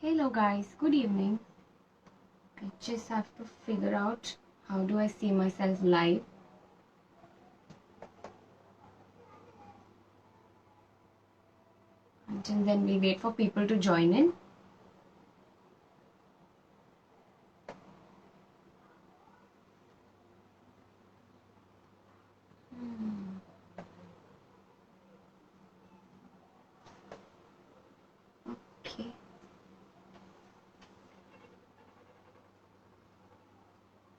Hello guys, good evening. I just have to figure out how do I see myself live. Until then we wait for people to join in. Okay.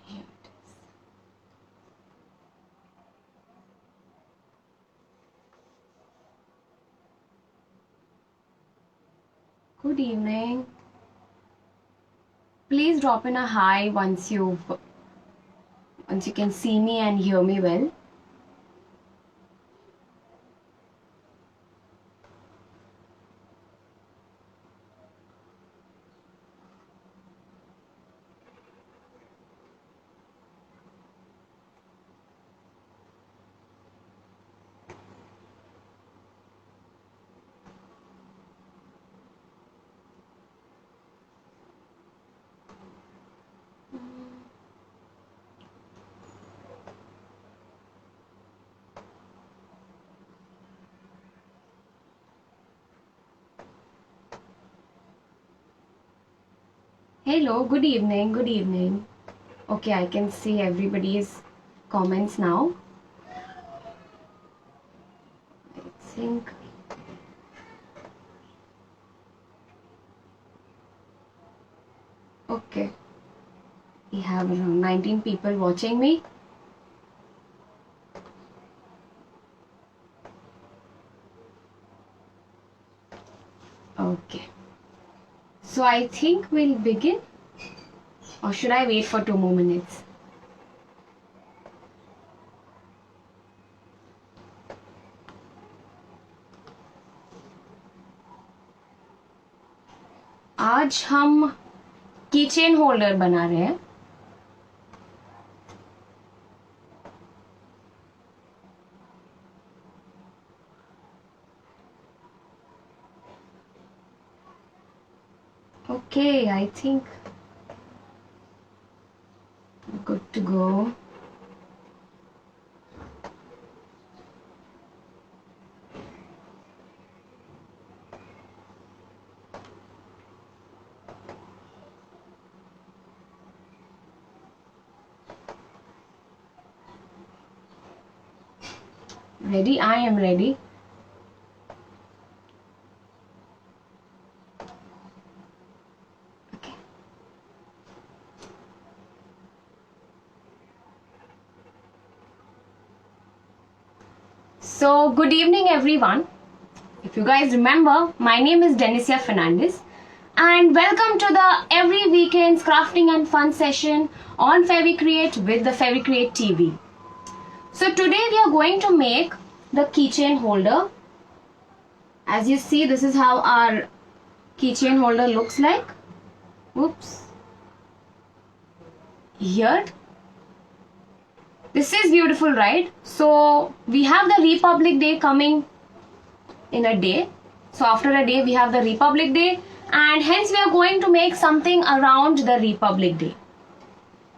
Here it is. Good evening. Please drop in a hi once you can see me and hear me well. Hello, good evening, good evening. Okay, I can see everybody's comments now. I think okay. We have around 19 people watching me. Okay. So I think we'll begin. Or should I wait for 2 more minutes? आज हम kitchen holder बना रहे हैं. Okay, I think good to go. Ready? I am ready. Okay. So, good evening everyone. If you guys remember, my name is Denisia Fernandez and welcome to the every weekend's crafting and fun session on FeviCreate with the FeviCreate TV. So today we are going to make the keychain holder. As you see, this is how our keychain holder looks like. Oops. Here. This is beautiful, right? So we have the Republic Day coming in a day. So after a day we have the Republic Day and hence we are going to make something around the Republic Day.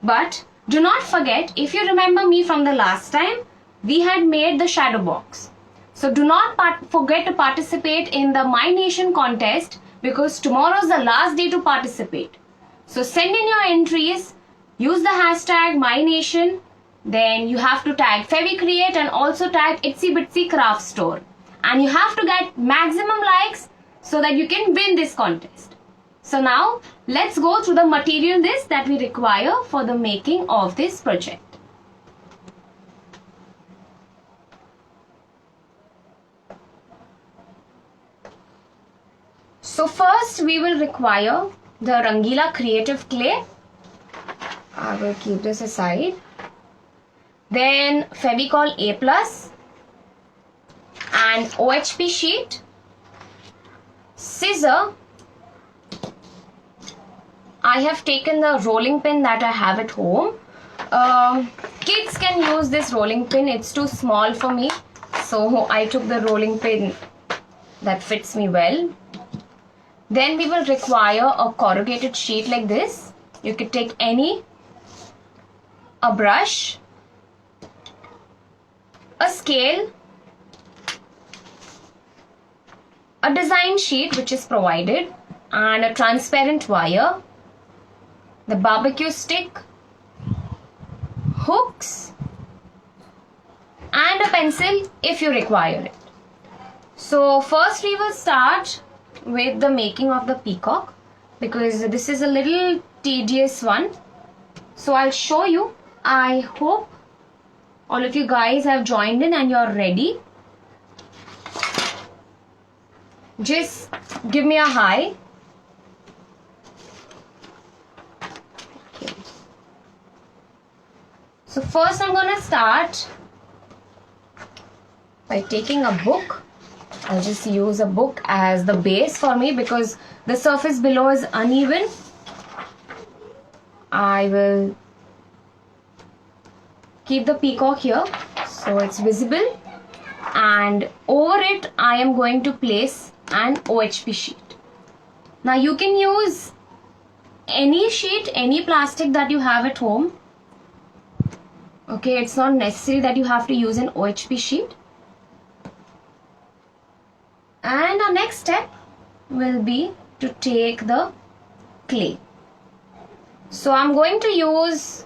But do not forget, if you remember me from the last time, we had made the shadow box. So do not forget to participate in the My Nation contest because tomorrow is the last day to participate. So send in your entries, use the hashtag MyNation, then you have to tag FeviCreate and also tag Itsy Bitsy Craft Store. And you have to get maximum likes so that you can win this contest. So now let's go through the material list that we require for the making of this project. So first we will require the Rangila Creative Clay. I will keep this aside. Then Fevicol A+, and OHP sheet, scissor. I have taken the rolling pin that I have at home. Kids can use this rolling pin. It's too small for me. So I took the rolling pin that fits me well. Then we will require a corrugated sheet like this. You could take any, a brush, a scale, a design sheet which is provided, and a transparent wire, the barbecue stick, hooks, and a pencil if you require it. So first we will start with the making of the peacock, because this is a little tedious one. So I'll show you. I hope all of you guys have joined in and you're ready. Just give me a hi. Okay. So first I'm gonna start by taking a book. I'll just use a book as the base for me because the surface below is uneven. I will keep the peacock here so it's visible, and over it I am going to place an OHP sheet. Now you can use any sheet, any plastic that you have at home. Okay, it's not necessary that you have to use an OHP sheet. And our next step will be to take the clay. So I'm going to use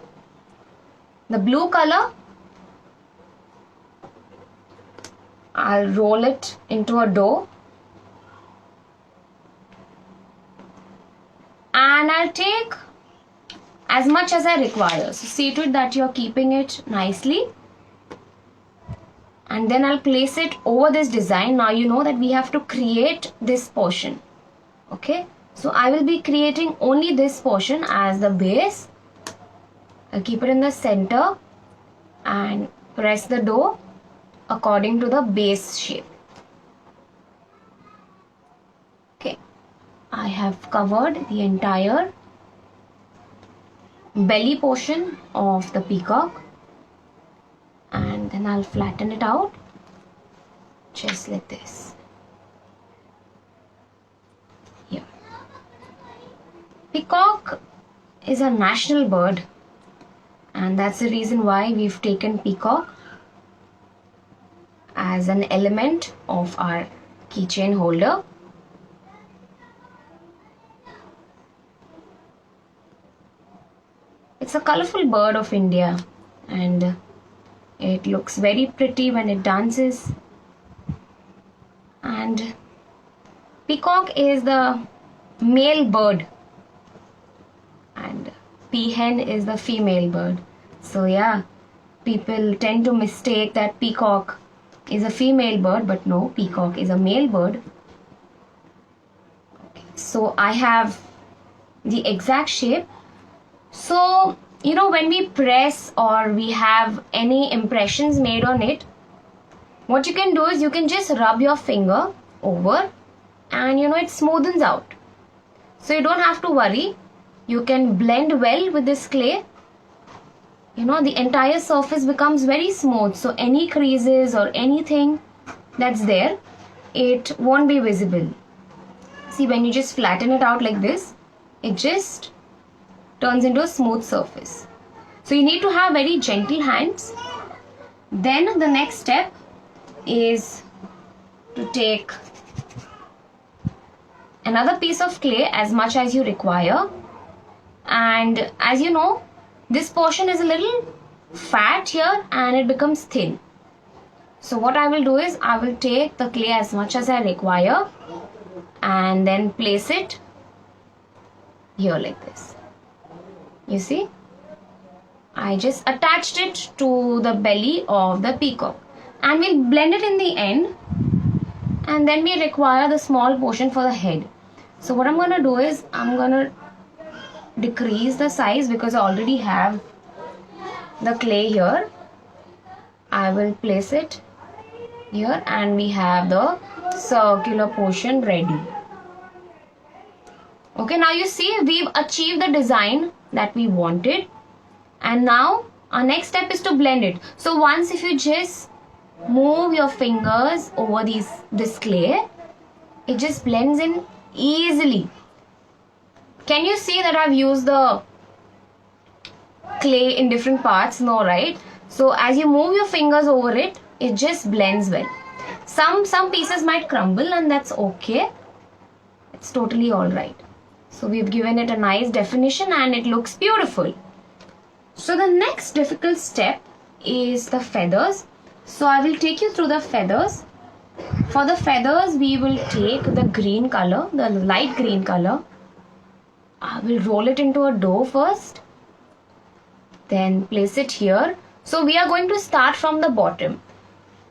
the blue color. I'll roll it into a dough. And I'll take as much as I require. So see to it that you're keeping it nicely. And then I'll place it over this design. Now you know that we have to create this portion. Okay. So I will be creating only this portion as the base. I'll keep it in the center and press the dough according to the base shape. Okay. I have covered the entire belly portion of the peacock. And then I'll flatten it out just like this. Here. Peacock is a national bird, and that's the reason why we've taken peacock as an element of our keychain holder. It's a colorful bird of India, and it looks very pretty when it dances. And peacock is the male bird and peahen is the female bird. So yeah, people tend to mistake that peacock is a female bird, but no, peacock is a male bird. Okay. So I have the exact shape. So you know, when we press or we have any impressions made on it, what you can do is you can just rub your finger over and you know it smoothens out. So you don't have to worry. You can blend well with this clay. You know, the entire surface becomes very smooth. So any creases or anything that's there, it won't be visible. See, when you just flatten it out like this, it just turns into a smooth surface. So you need to have very gentle hands. Then the next step is to take another piece of clay as much as you require. And as you know, this portion is a little fat here and it becomes thin. So what I will do is I will take the clay as much as I require and then place it here like this. You see, I just attached it to the belly of the peacock, and we'll blend it in the end, and then we require the small portion for the head. So what I'm going to do is I'm going to decrease the size because I already have the clay here. I will place it here and we have the circular portion ready. Okay, now you see we've achieved the design that we wanted, and now our next step is to blend it. So once if you just move your fingers over this clay, it just blends in easily. Can you see that I've used the clay in different parts? No, right? So as you move your fingers over it, it just blends well. Some pieces might crumble, and that's okay. It's totally alright. So we've given it a nice definition and it looks beautiful. So the next difficult step is the feathers. So I will take you through the feathers. For the feathers, we will take the green color, the light green color. I will roll it into a dough first. Then place it here. So we are going to start from the bottom.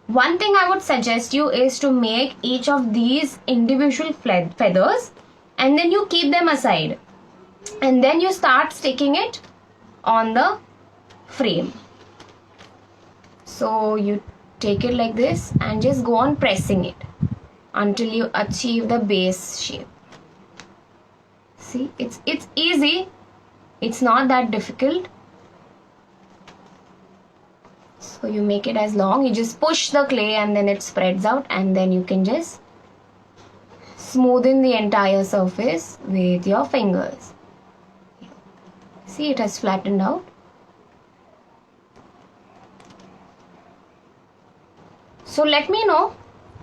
One thing I would suggest you is to make each of these individual feathers and then you keep them aside. And then you start sticking it on the frame. So you take it like this and just go on pressing it until you achieve the base shape. See, it's easy. It's not that difficult. So you make it as long, you just push the clay and then it spreads out, and then you can just smoothen the entire surface with your fingers. See, it has flattened out. So let me know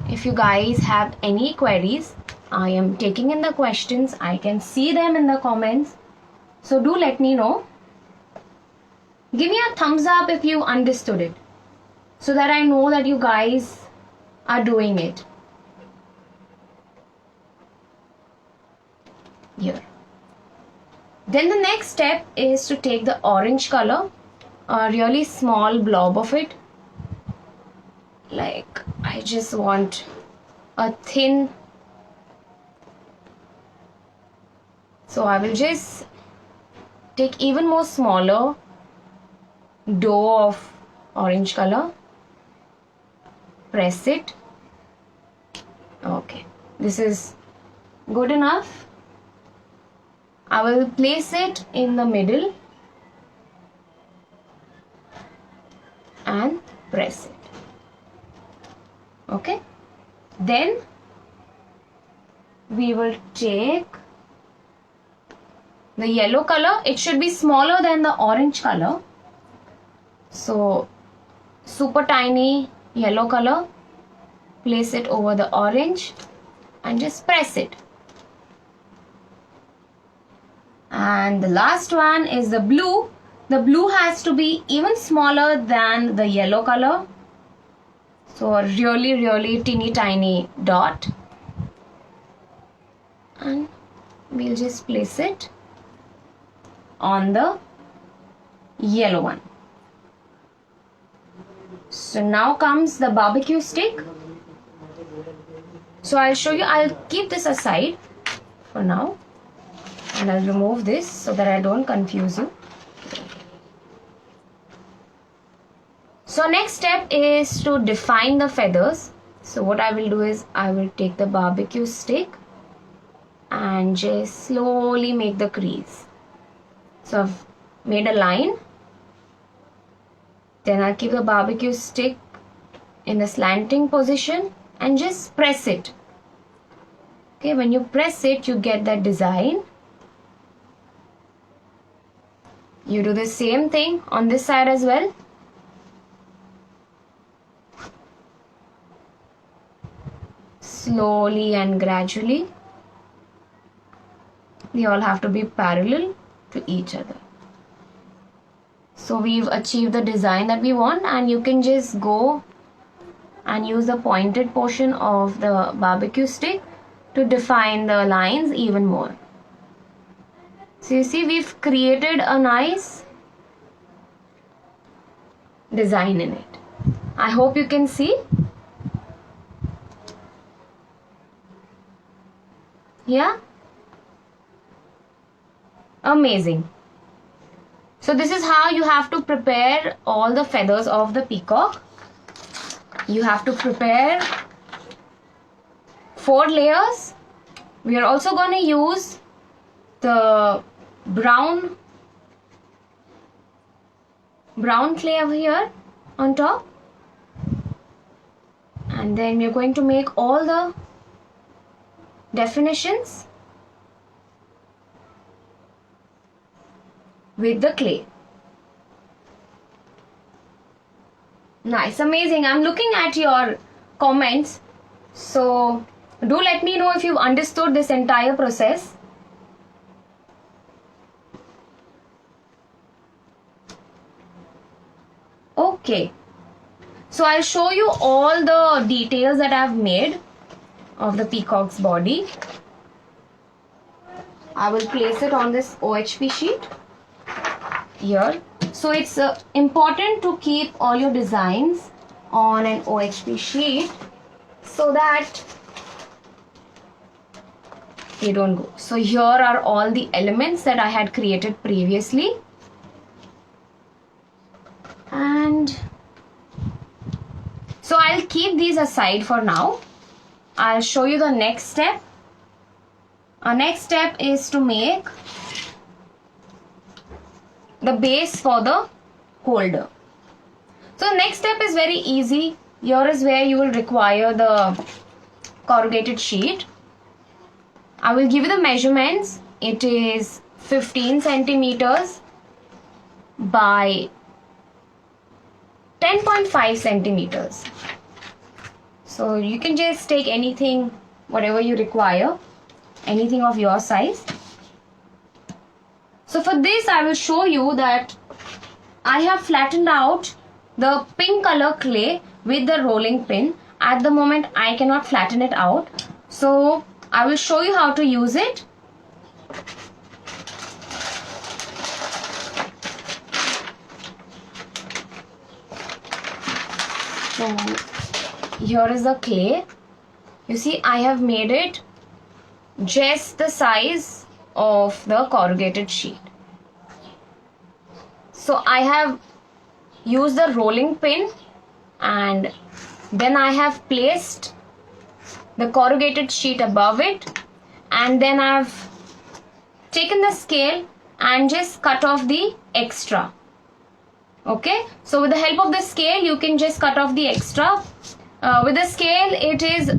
if you guys have any queries. I am taking in the questions. I can see them in the comments. So do let me know. Give me a thumbs up if you understood it, so that I know that you guys are doing it. Here. Then the next step is to take the orange color, a really small blob of it. Like, I just want a thin. So I will just take even more smaller dough of orange color. Press it. Okay, this is good enough. I will place it in the middle and press it. Okay, then we will take the yellow color. It should be smaller than the orange color. So super tiny yellow color, place it over the orange and just press it. And the last one is the blue. The blue has to be even smaller than the yellow color. So a really teeny tiny dot. And we'll just place it on the yellow one. So now comes the barbecue stick. So I'll show you. I'll keep this aside for now and I'll remove this so that I don't confuse you. So next step is to define the feathers. So what I will do is I will take the barbecue stick and just slowly make the crease. So I've made a line. Then I'll keep the barbecue stick in the slanting position and just press it. Okay, when you press it, you get that design. You do the same thing on this side as well. Slowly and gradually. They all have to be parallel to each other. So we've achieved the design that we want, and you can just go and use the pointed portion of the barbecue stick to define the lines even more. So you see, we've created a nice design in it. I hope you can see. Yeah? Amazing. So this is how you have to prepare all the feathers of the peacock. You have to prepare 4 layers. We are also going to use the brown clay over here on top. And then we are going to make all the definitions with the clay. Nice, amazing. I'm looking at your comments. So do let me know if you've understood this entire process. Okay. So I'll show you all the details that I've made of the peacock's body. I will place it on this OHP sheet here. So it's important to keep all your designs on an OHP sheet so that they don't go. So here are all the elements that I had created previously. And so I'll keep these aside for now. I'll show you the next step. Our next step is to make the base for the holder. So the next step is very easy. Here is where you will require the corrugated sheet. I will give you the measurements. It is 15 centimeters by 10.5 centimeters. So you can just take anything, whatever you require, anything of your size. So for this I will show you that I have flattened out the pink color clay with the rolling pin. At the moment I cannot flatten it out. So I will show you how to use it. So here is the clay. You see, I have made it just the size of the corrugated sheet. So I have used the rolling pin and then I have placed the corrugated sheet above it, and then I've taken the scale and just cut off the extra. Okay, so with the help of the scale you can just cut off the extra. With the scale it is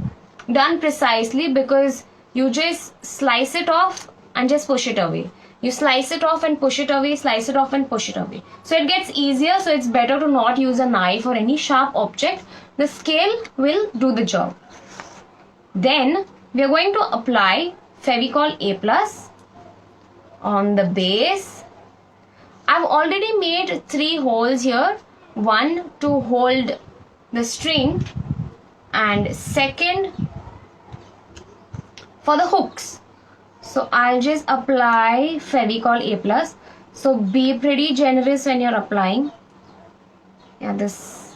done precisely because you just slice it off and just push it away. You slice it off and push it away, slice it off and push it away. So it gets easier, so it's better to not use a knife or any sharp object. The scale will do the job. Then we are going to apply Fevicol A+ on the base. I've already made 3 holes here. One to hold the string and second for the hooks. So I'll just apply Fevicol A+. So be pretty generous when you're applying. Yeah, this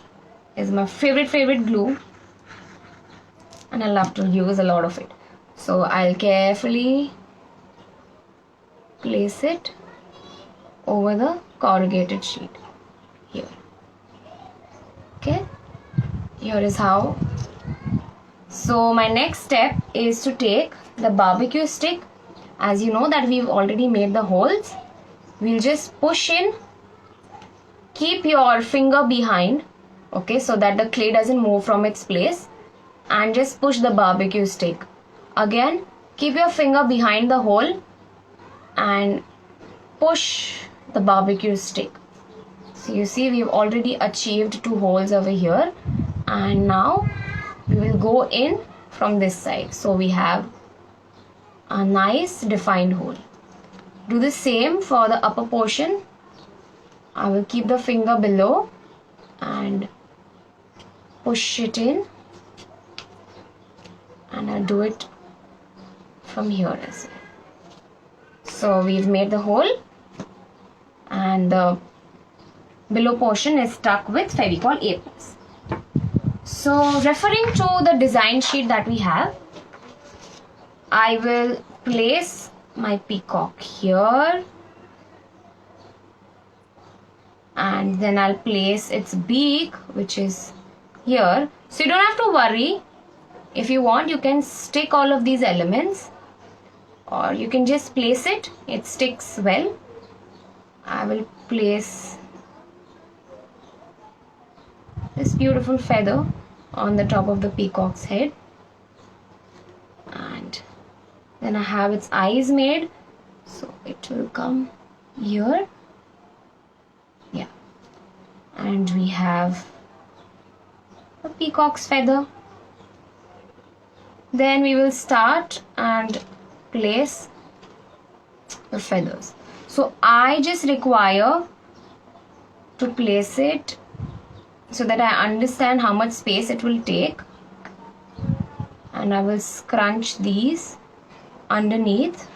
is my favorite glue and I love to use a lot of it. So I'll carefully place it over the corrugated sheet here. Okay, here is how. So my next step is to take the barbecue stick. As you know that we've already made the holes, we'll just push in. Keep your finger behind, okay, so that the clay doesn't move from its place, and just push the barbecue stick. Again, keep your finger behind the hole and push the barbecue stick. So you see we've already achieved 2 holes over here, and now we will go in from this side. So we have a nice defined hole. Do the same for the upper portion. I will keep the finger below and push it in, and I'll do it from here as well. So we've made the hole and the below portion is stuck with Fevicol A+. So referring to the design sheet that we have, I will place my peacock here, and then I'll place its beak, which is here. So you don't have to worry. If you want, you can stick all of these elements, or you can just place it. It sticks well. I will place this beautiful feather on the top of the peacock's head, and then I have its eyes made, so it will come here and we have a peacock's feather. Then we will start and place the feathers. So I just require to place it so that I understand how much space it will take, and I will scrunch these underneath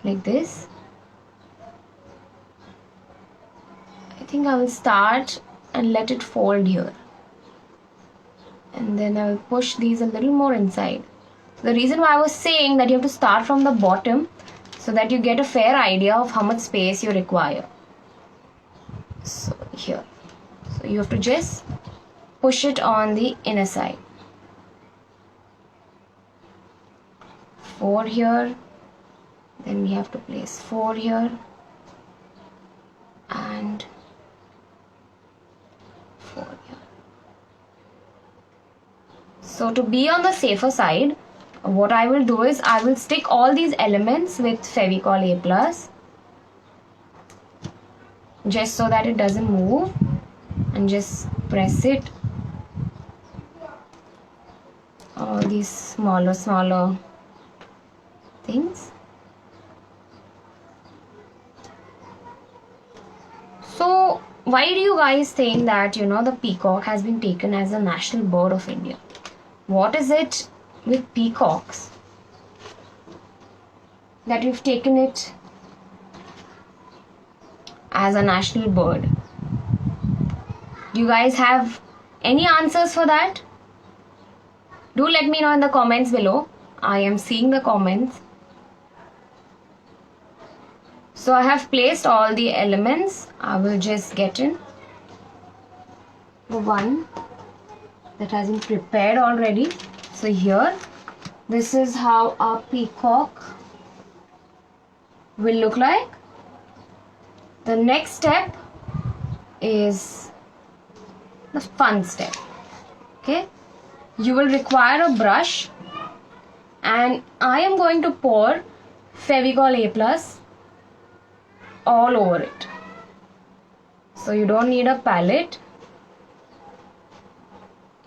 like this. I think I will start and let it fold here, and then I will push these a little more inside. The reason why I was saying that you have to start from the bottom so that you get a fair idea of how much space you require. So here, so you have to just push it on the inner side. 4 here, then we have to place 4 here and 4 here. So to be on the safer side, what I will do is I will stick all these elements with Fevicol A+, just so that it doesn't move, and just press it. All these smaller things. So why do you guys think that the peacock has been taken as a national bird of India? What is it with peacocks that we've taken it as a national bird? Do you guys have any answers for that? Do let me know in the comments below. I am seeing the comments. So I have placed all the elements. I will just get in the one that has been prepared already. So here, this is how our peacock will look like. The next step is the fun step. Okay, you will require a brush, and I am going to pour Fevicol A+ all over it. So you don't need a palette.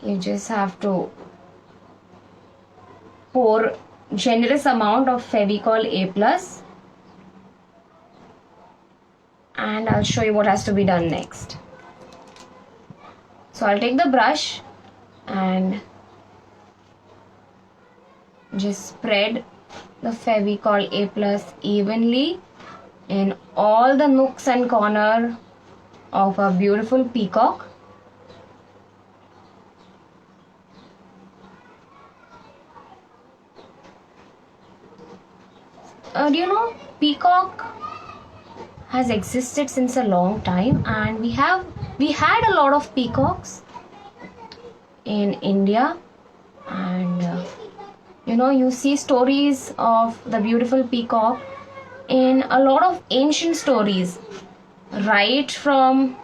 You just have to pour generous amount of Fevicol A+, and I'll show you what has to be done next. So I'll take the brush and just spread the Fevicol A+ evenly in all the nooks and corners of a beautiful peacock. Do you know peacock has existed since a long time, and we had a lot of peacocks in India, and you see stories of the beautiful peacock in a lot of ancient stories, right from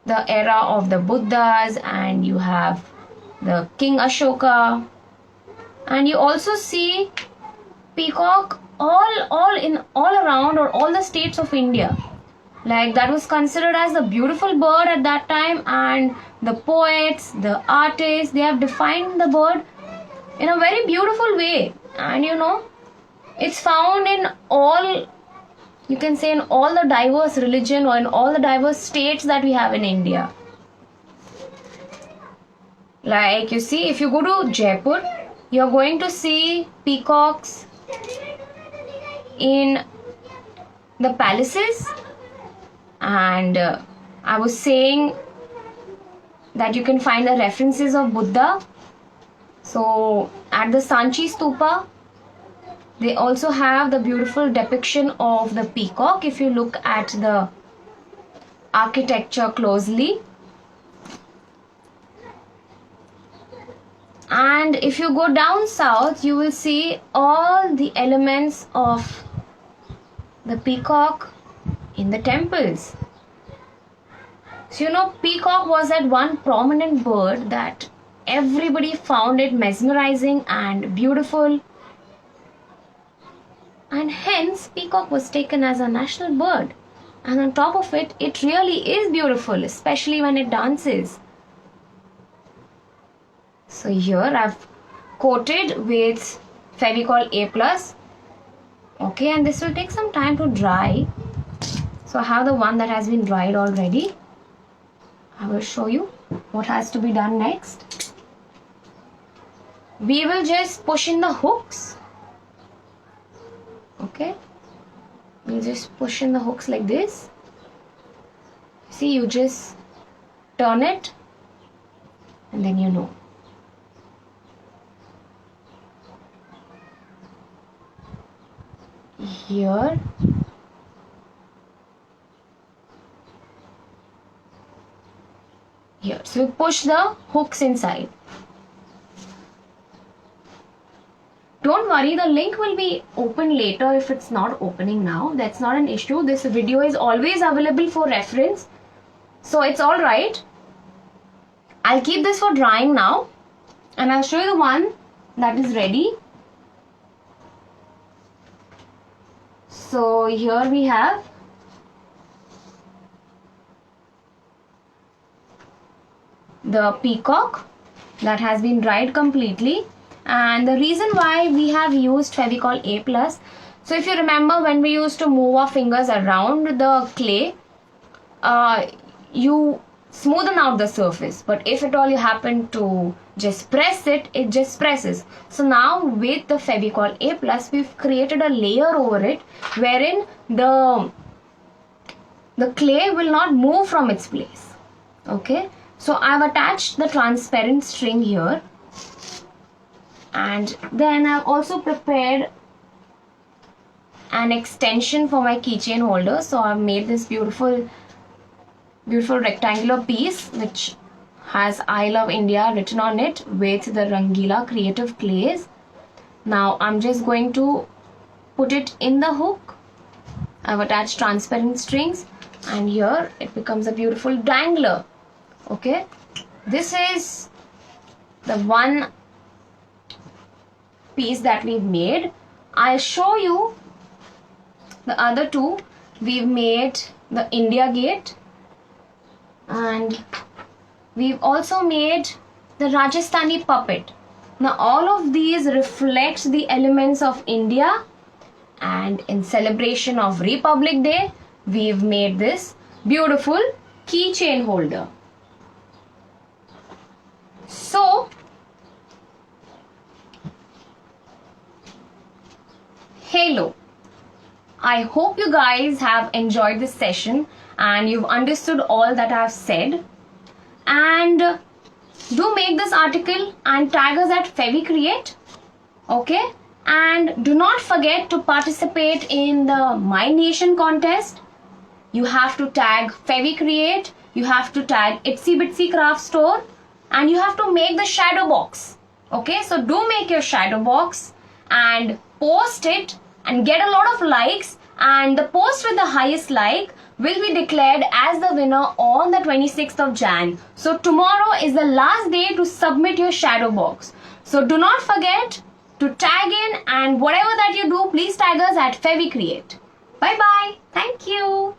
the era of the Buddhas, and you have the King Ashoka, and you also see peacock all around, or all the states of India. Like, that was considered as a beautiful bird at that time, and the poets, the artists, they have defined the bird in a very beautiful way. And it's found in all, you can say, in all the diverse religion, or in all the diverse states that we have in India. Like, you see, if you go to Jaipur, you're going to see peacocks in the palaces, and I was saying that you can find the references of Buddha. So at the Sanchi Stupa, they also have the beautiful depiction of the peacock if you look at the architecture closely. And if you go down south, you will see all the elements of the peacock in the temples. So peacock was that one prominent bird that everybody found it mesmerizing and beautiful, and hence peacock was taken as a national bird. And on top of it, it really is beautiful, especially when it dances. So here I've coated with Fevicol A+. Okay, and this will take some time to dry. So I have the one that has been dried already. I will show you what has to be done next. We will just push in the hooks. Okay, we'll just push in the hooks like this. See, you just turn it and then you know. Here so we push the hooks inside. Don't worry, the link will be open later if it's not opening now. That's not an issue. This video is always available for reference, so it's all right. I'll keep this for drying now, and I'll show you the one that is ready. So here we have the peacock that has been dried completely. And the reason why we have used Fevicol A+, so if you remember when we used to move our fingers around the clay, you smoothen out the surface, but if at all you happen to just press it, it just presses. So now with the Fevicol A+, we've created a layer over it wherein the clay will not move from its place. Okay, so I've attached the transparent string here, and then I've also prepared an extension for my keychain holder. So I've made this beautiful rectangular piece which has I Love India written on it with the Rangila Creative Clays. Now I'm just going to put it in the hook. I've attached transparent strings, and here it becomes a beautiful dangler. Okay, this is the one piece that we've made. I'll show you the other two. We've made the India Gate, and we've also made the Rajasthani puppet. Now all of these reflect the elements of India, and in celebration of Republic Day, we've made this beautiful keychain holder. So hello, I hope you guys have enjoyed this session and you've understood all that I've said. And do make this article and tag us at FeviCreate. Okay, and do not forget to participate in the My Nation contest. You have to tag FeviCreate, you have to tag Itsy Bitsy Craft Store, and you have to make the shadow box. Okay, so do make your shadow box and post it and get a lot of likes, and the post with the highest like will be declared as the winner on the 26th of Jan. So tomorrow is the last day to submit your shadow box. So do not forget to tag in, and whatever that you do, please tag us at FeviCreate. Bye bye. Thank you.